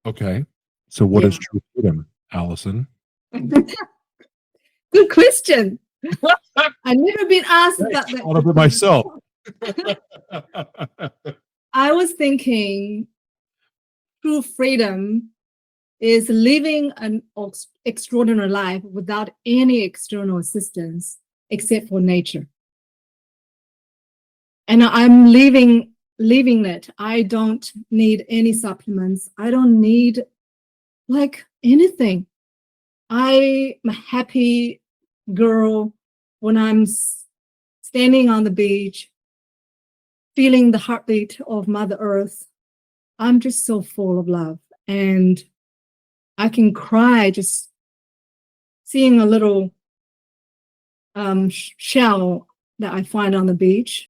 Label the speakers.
Speaker 1: Okay. So what is
Speaker 2: Yeah.
Speaker 1: true freedom, Allison?
Speaker 2: Good question. I've never been asked about
Speaker 1: Thanks.
Speaker 2: that
Speaker 1: Thought of it
Speaker 2: before.
Speaker 1: myself.
Speaker 2: I was thinking true freedom is living an extraordinary life without any external assistance except for nature. And I'm living it. I don't need any supplements. I don't need like anything. I'm a happy girl when I'm standing on the beach, feeling the heartbeat of Mother Earth. I'm just so full of love. And I can cry just seeing a little shell that I find on the beach.